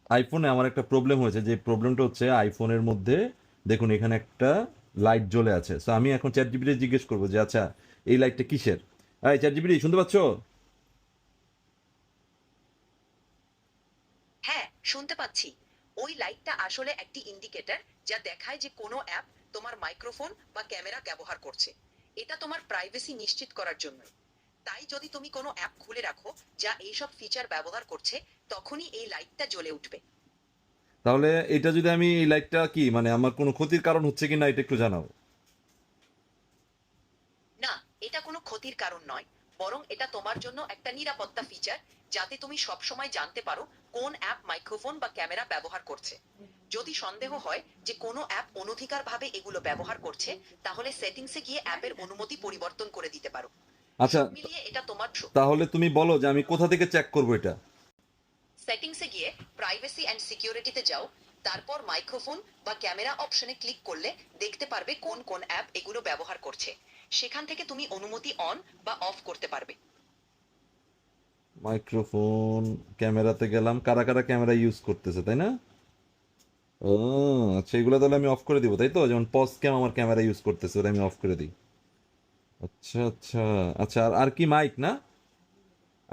আইফোনে আমার একটা প্রবলেম হয়েছে, যে প্রবলেমটা হচ্ছে আইফোনের মধ্যে দেখুন এখানে একটা লাইট জ্বলে আছে। সো আমি এখন চ্যাট জিপিটি জিজ্ঞেস করবো যে আচ্ছা এই লাইটটা কিসের। এই চ্যাট জিপিটি শুনতে পাচ্ছো? হ্যাঁ, শুনতে পাচ্ছি। ওই লাইটটা আসলে একটি ইন্ডিকেটর, যা দেখায় যে কোনো অ্যাপ তোমার মাইক্রোফোন বা ক্যামেরা ব্যবহার করছে। এটা তোমার প্রাইভেসি নিশ্চিত করার জন্য। তাই যদি তুমি কোনো অ্যাপ খুলে রাখো যা এইসব ফিচার ব্যবহার করছে, তখনই এই লাইটটা জ্বলে উঠবে। তাহলে এটা যদি আমি এই লাইটটা কি মানে আমার কোনো ক্ষতির কারণ হচ্ছে কি না এটা একটু জানাও। না, এটা কোনো ক্ষতির কারণ নয়, বরং এটা তোমার জন্য একটা নিরাপত্তা ফিচার, যাতে তুমি সবসময় জানতে পারো কোন অ্যাপ মাইক্রোফোন বা ক্যামেরা ব্যবহার করছে। যদি সন্দেহ হয় যে কোনো অ্যাপ অনধিকারভাবে এগুলো ব্যবহার করছে, তাহলে সেটিংসে গিয়ে অ্যাপের অনুমতি পরিবর্তন করে দিতে পারো। আচ্ছা, সব মিলিয়ে এটা তোমার তাহলে তুমি বলো যে আমি কোথা থেকে চেক করবো এটা। সেটিংসে গিয়ে প্রাইভেসি অ্যান্ড সিকিউরিটিতে যাও। তারপর মাইক্রোফোন বা ক্যামেরা অপশনে ক্লিক করলে দেখতে পারবে কোন কোন অ্যাপ এগুলো ব্যবহার করছে। সেখান থেকে তুমি অনুমতি অন বা অফ করতে পারবে। মাইক্রোফোন, ক্যামেরাতে গেলাম, কারা কারা ক্যামেরা ইউজ করতেছে, তাই না? ও আচ্ছা, এগুলো তাহলে আমি অফ করে দিব, তাই তো? যেমন পজ ক্যাম আমার ক্যামেরা ইউজ করতেছে, ওটা আমি অফ করে দিই। আচ্ছা আচ্ছা। আচ্ছা, আর আর কি মাইক না?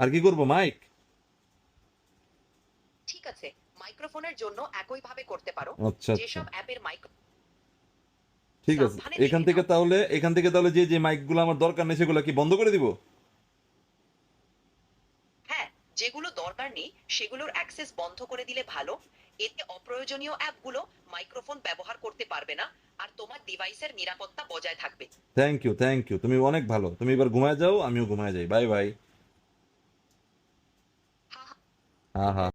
আর কি করব, মাইক? ঠিক আছে, মাইক্রোফোনের জন্য একইভাবে করতে পারো। আচ্ছা আচ্ছা, যেসব অ্যাপের মাইক ঠিক আছে। সাবধানে এখান দেখে থেকে নাও। তাহলে এখান থেকে তাহলে যে যে মাইকগুলো আমার দরকার নেই সেগুলো কি বন্ধ করে দিব? হ্যাঁ, যেগুলো দরকার নেই সেগুলোর অ্যাক্সেস বন্ধ করে দিলে ভালো। এতে অপ্রয়োজনীয় অ্যাপগুলো মাইক্রোফোন ব্যবহার করতে পারবে না, আর তোমার ডিভাইসের নিরাপত্তা বজায় থাকবে। থ্যাংক ইউ, থ্যাংক ইউ, তুমি অনেক ভালো। তুমি এবার ঘুমায় যাও, আমিও ঘুমায় যাই। Bye bye. হা হা। হ্যাঁ হ্যাঁ।